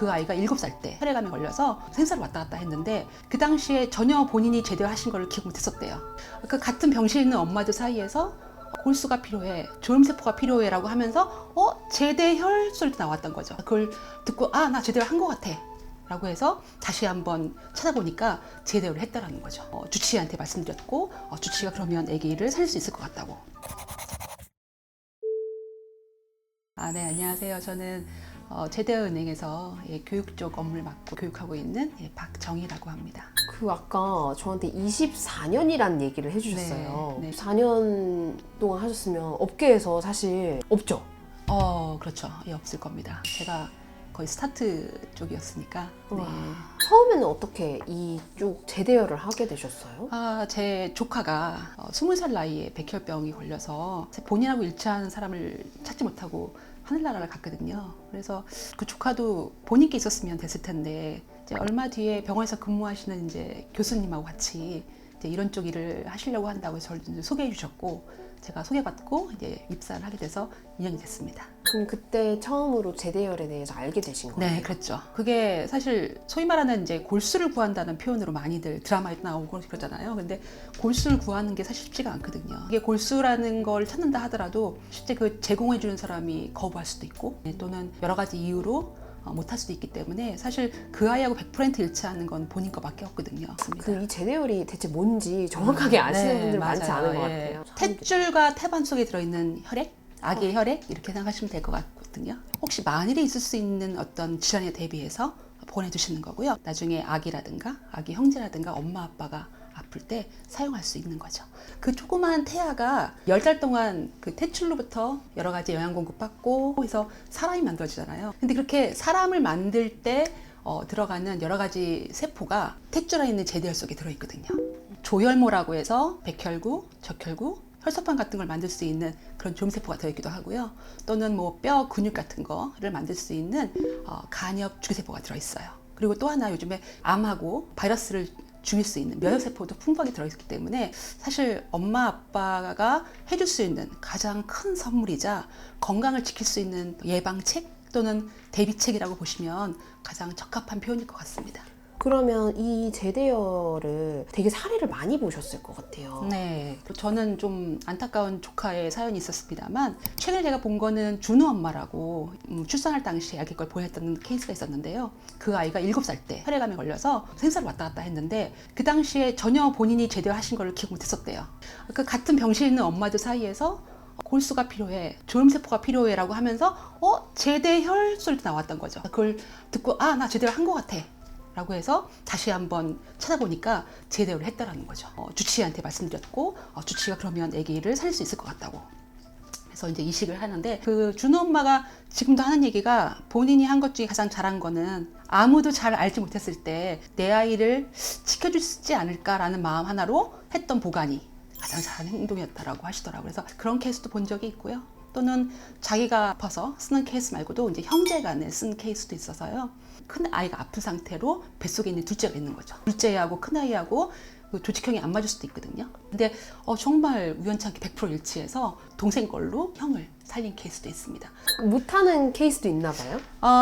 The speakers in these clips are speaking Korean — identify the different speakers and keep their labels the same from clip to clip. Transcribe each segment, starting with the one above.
Speaker 1: 그 아이가 7살 때 혈액암에 걸려서 생사를 왔다 갔다 했는데 그 당시에 전혀 본인이 제대로 하신 걸 기억 못했었대요. 그 같은 병실에 있는 엄마들 사이에서 골수가 필요해, 조혈세포가 필요해 라고 하면서 제대 혈소리도 나왔던 거죠. 그걸 듣고 나 제대로 한 것 같아 라고 해서 다시 한번 찾아보니까 제대로 했다라는 거죠. 주치의한테 말씀드렸고 주치의가 그러면 아기를 살릴 수 있을 것 같다고. 네, 안녕하세요. 저는 제대은행에서 교육 쪽 업무를 맡고 교육하고 있는 박정희라고 합니다.
Speaker 2: 그 아까 저한테 24년이란 얘기를 해주셨어요.
Speaker 1: 네, 네.
Speaker 2: 4년 동안 하셨으면 업계에서 사실 없죠?
Speaker 1: 그렇죠. 없을 겁니다. 제가 거의 스타트 쪽이었으니까. 네.
Speaker 2: 처음에는 어떻게 이쪽 제대혈을 하게 되셨어요?
Speaker 1: 제 조카가 20살 나이에 백혈병이 걸려서 본인하고 일치하는 사람을 찾지 못하고 하늘나라를 갔거든요. 그래서 그 조카도 본인께 있었으면 됐을 텐데 이제 얼마 뒤에 병원에서 근무하시는 이제 교수님하고 같이 이제 이런 쪽 일을 하시려고 한다고 저를 소개해 주셨고 제가 소개받고 이제 입사를 하게 돼서 2년이 됐습니다.
Speaker 2: 그럼 그때 처음으로 제대혈에 대해서 알게 되신 거예요?
Speaker 1: 네, 그랬죠. 그게 사실 소위 말하는 이제 골수를 구한다는 표현으로 많이들 드라마에 나오고 그러잖아요. 근데 골수를 구하는 게 사실 쉽지가 않거든요. 이게 골수라는 걸 찾는다 하더라도 실제 그 제공해 주는 사람이 거부할 수도 있고 또는 여러 가지 이유로 못할 수도 있기 때문에 사실 그 아이하고 100% 일치하는 건 본인 거밖에 없거든요.
Speaker 2: 이 제대혈이 대체 뭔지 정확하게 아시는 분들 많지
Speaker 1: 맞아요.
Speaker 2: 않은 것 같아요.
Speaker 1: 탯줄과 태반 속에 들어있는 혈액, 아기의 혈액 이렇게 생각하시면 될 것 같거든요. 혹시 만일에 있을 수 있는 어떤 질환에 대비해서 보내두시는 거고요. 나중에 아기라든가 아기 형제라든가 엄마 아빠가 아플 때 사용할 수 있는 거죠. 그 조그만 태아가 10달 동안 그 탯줄로부터 여러 가지 영양 공급받고 해서 사람이 만들어지잖아요. 근데 그렇게 사람을 만들 때 들어가는 여러 가지 세포가 탯줄 안에 있는 제대혈 속에 들어있거든요. 조혈모라고 해서 백혈구, 적혈구, 혈소판 같은 걸 만들 수 있는 그런 조미세포가 들어있기도 하고요. 또는 뭐 뼈 근육 같은 거를 만들 수 있는 간엽 주기세포가 들어있어요. 그리고 또 하나 요즘에 암하고 바이러스를 죽일 수 있는 면역세포도 풍부하게 들어있기 때문에 사실 엄마 아빠가 해줄 수 있는 가장 큰 선물이자 건강을 지킬 수 있는 예방책 또는 대비책이라고 보시면 가장 적합한 표현일 것 같습니다.
Speaker 2: 그러면 이 제대혈을 되게 사례를 많이 보셨을 것 같아요.
Speaker 1: 네, 저는 좀 안타까운 조카의 사연이 있었습니다만 최근에 제가 본 거는 준우 엄마라고 출산할 당시에 아기 걸 보냈던 케이스가 있었는데요. 그 아이가 7살 때 혈액암에 걸려서 생사를 왔다 갔다 했는데 그 당시에 전혀 본인이 제대로 하신 걸 기억 못했었대요. 그 같은 병실에 있는 엄마들 사이에서 골수가 필요해, 조혈세포가 필요해 라고 하면서 제대 혈소리도 나왔던 거죠. 그걸 듣고 나 제대로 한 것 같아 라고 해서 다시 한번 찾아보니까 제대로 했다라는 거죠. 주치의한테 말씀드렸고 주치의가 그러면 아기를 살릴 수 있을 것 같다고. 그래서 이제 이식을 하는데 그 준호 엄마가 지금도 하는 얘기가 본인이 한 것 중에 가장 잘한 거는 아무도 잘 알지 못했을 때 내 아이를 지켜줄 수 있지 않을까라는 마음 하나로 했던 보관이 가장 잘한 행동이었다라고 하시더라고요. 그래서 그런 케이스도 본 적이 있고요. 또는 자기가 아파서 쓰는 케이스 말고도 이제 형제간에 쓴 케이스도 있어서요. 큰 아이가 아픈 상태로 뱃속에 있는 둘째가 있는 거죠. 둘째하고 큰 아이하고 그 조직형이 안 맞을 수도 있거든요. 근데 정말 우연찮게 100% 일치해서 동생 걸로 형을 살린 케이스도 있습니다.
Speaker 2: 못하는 케이스도 있나 봐요?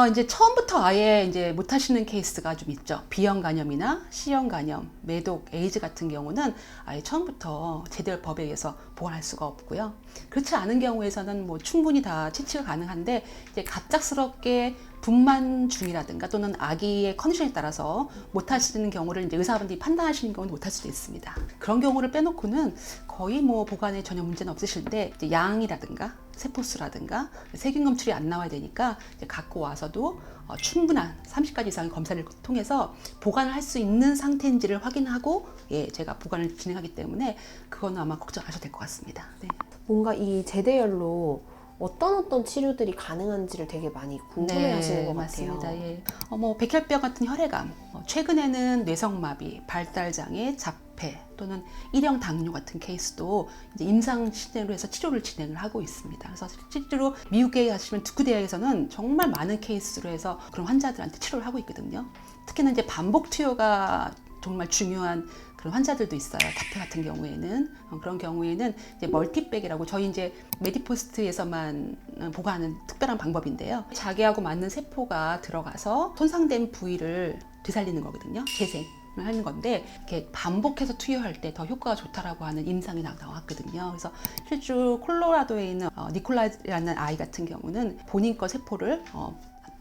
Speaker 1: 이제 처음부터 아예 이제 못하시는 케이스가 좀 있죠. B형 간염이나 C형 간염, 매독, 에이즈 같은 경우는 아예 처음부터 제대로 법에 의해서 보관할 수가 없고요. 그렇지 않은 경우에서는 뭐 충분히 다 채취가 가능한데 이제 갑작스럽게 분만 중이라든가 또는 아기의 컨디션에 따라서 못하시는 경우를 이제 의사분들이 판단하시는 경우는 못할 수도 있습니다. 그런 경우를 빼놓고는 거의 뭐 보관에 전혀 문제는 없으신데 이제 양이라든가 세포수라든가 세균 검출이 안 나와야 되니까 이제 갖고 와서도 충분한 30가지 이상의 검사를 통해서 보관을 할 수 있는 상태인지를 확인하고 제가 보관을 진행하기 때문에 그거는 아마 걱정 안 하셔도 될 것 같습니다. 네.
Speaker 2: 뭔가 이 제대혈로 어떤 치료들이 가능한지를 되게 많이 궁금해하시는 것 같아요.
Speaker 1: 맞습니다. 뭐 백혈병 같은 혈액암, 최근에는 뇌성마비, 발달장애, 자폐 또는 일형 당뇨 같은 케이스도 이제 임상 시대로 해서 치료를 진행을 하고 있습니다. 그래서 실제로 미국에 가시면 두크 대학에서는 정말 많은 케이스로 해서 그런 환자들한테 치료를 하고 있거든요. 특히나 이제 반복 투여가 정말 중요한 그런 환자들도 있어요. 자폐 같은 경우에는 그런 경우에는 이제 멀티백이라고 저희 이제 메디포스트에서만 보관하는 특별한 방법인데요. 자기하고 맞는 세포가 들어가서 손상된 부위를 되살리는 거거든요. 재생. 하는 건데 이렇게 반복해서 투여할 때 더 효과가 좋다라고 하는 임상이 나왔거든요. 그래서 실제로 콜로라도에 있는 니콜라라는 아이 같은 경우는 본인 거 세포를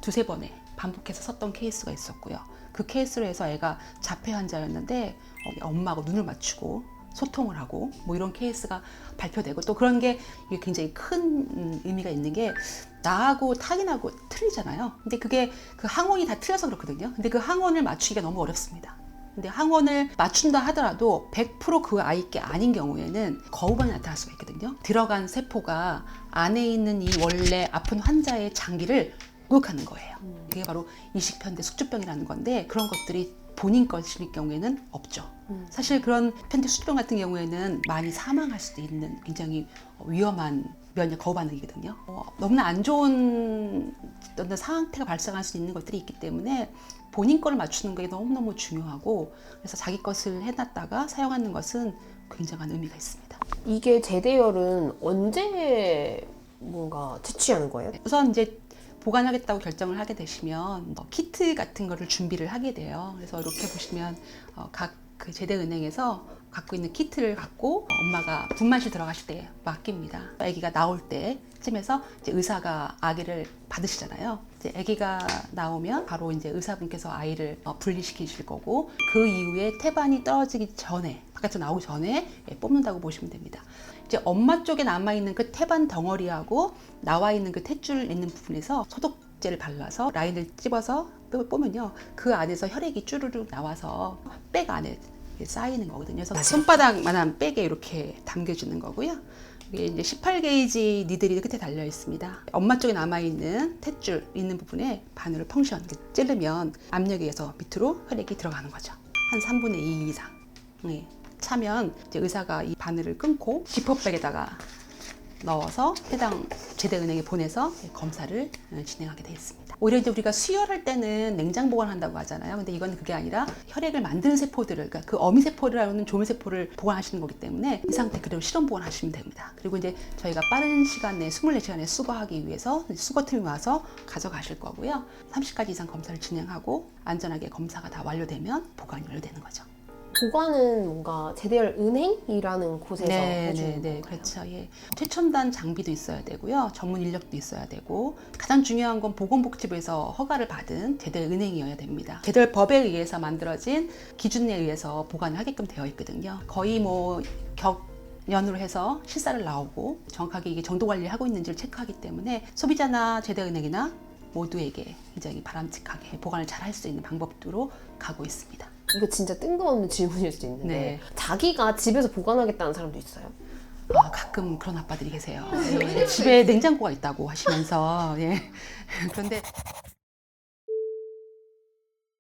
Speaker 1: 두세 번에 반복해서 썼던 케이스가 있었고요. 그 케이스로 해서 애가 자폐 환자였는데 엄마하고 눈을 맞추고 소통을 하고 뭐 이런 케이스가 발표되고 또 그런 게 굉장히 큰 의미가 있는 게 나하고 타인하고 틀리잖아요. 근데 그게 그 항원이 다 틀려서 그렇거든요. 근데 그 항원을 맞추기가 너무 어렵습니다. 근데 항원을 맞춘다 하더라도 100% 그 아이 게 아닌 경우에는 거부반응이 나타날 수가 있거든요. 들어간 세포가 안에 있는 이 원래 아픈 환자의 장기를 목욕하는 거예요. 그게 바로 이식편대 숙주병이라는 건데 그런 것들이 본인 것일 경우에는 없죠. 사실 그런 편대 숙주병 같은 경우에는 많이 사망할 수도 있는 굉장히 위험한 면역 거부 반응이거든요. 너무나 안 좋은 어떤 상태가 발생할 수 있는 것들이 있기 때문에 본인 거를 맞추는 게 너무너무 중요하고 그래서 자기 것을 해놨다가 사용하는 것은 굉장한 의미가 있습니다.
Speaker 2: 이게 제대열은 언제 뭔가 채취하는 거예요?
Speaker 1: 우선 이제 보관하겠다고 결정을 하게 되시면 키트 같은 거를 준비를 하게 돼요. 그래서 이렇게 보시면 각 그 제대은행에서 갖고 있는 키트를 갖고 엄마가 분만실 들어가실 때 맡깁니다. 아기가 나올 때쯤에서 이제 의사가 아기를 받으시잖아요. 이제 아기가 나오면 바로 이제 의사분께서 아이를 분리시키실 거고 그 이후에 태반이 떨어지기 전에 바깥으로 나오기 전에 뽑는다고 보시면 됩니다. 이제 엄마 쪽에 남아 있는 그 태반 덩어리하고 나와 있는 그 탯줄 있는 부분에서 소독제를 발라서 라인을 찝어서 뽑으면요 그 안에서 혈액이 쭈르륵 나와서 백 안에 쌓이는 거거든요. 그래서 손바닥만한 백에 이렇게 담겨주는 거고요. 이게 이제 18게이지 니들이 끝에 달려 있습니다. 엄마 쪽에 남아 있는 탯줄 있는 부분에 바늘을 펑션 찌르면 압력에 의해서 밑으로 혈액이 들어가는 거죠. 한 3분의 2 이상. 차면 이제 의사가 이 바늘을 끊고 지퍼백에다가 넣어서 해당 제대은행에 보내서 검사를 진행하게 되어 있습니다. 오히려 이제 우리가 수혈할 때는 냉장 보관한다고 하잖아요. 근데 이건 그게 아니라 혈액을 만드는 세포들을, 그러니까 그 어미세포라는 조밀세포를 보관하시는 거기 때문에 이 상태 그대로 실험 보관하시면 됩니다. 그리고 이제 저희가 빠른 시간 내에 24시간에 수거하기 위해서 수거팀이 와서 가져가실 거고요. 30가지 이상 검사를 진행하고 안전하게 검사가 다 완료되면 보관이 완료되는 거죠.
Speaker 2: 보관은 뭔가 제대열 은행이라는 곳에서 해주는 건가요?
Speaker 1: 그렇죠. 예. 최첨단 장비도 있어야 되고요. 전문 인력도 있어야 되고 가장 중요한 건 보건복지부에서 허가를 받은 제대열 은행이어야 됩니다. 제대열 법에 의해서 만들어진 기준에 의해서 보관을 하게끔 되어 있거든요. 거의 뭐 격연으로 해서 실사를 나오고 정확하게 이게 정도 관리를 하고 있는지를 체크하기 때문에 소비자나 제대은행이나 모두에게 굉장히 바람직하게 보관을 잘 할 수 있는 방법으로 가고 있습니다.
Speaker 2: 이거 진짜 뜬금없는 질문일 수도 있는데
Speaker 1: 네.
Speaker 2: 자기가 집에서 보관하겠다는 사람도 있어요?
Speaker 1: 가끔 그런 아빠들이 계세요. 예, 집에 냉장고가 있다고 하시면서 그런데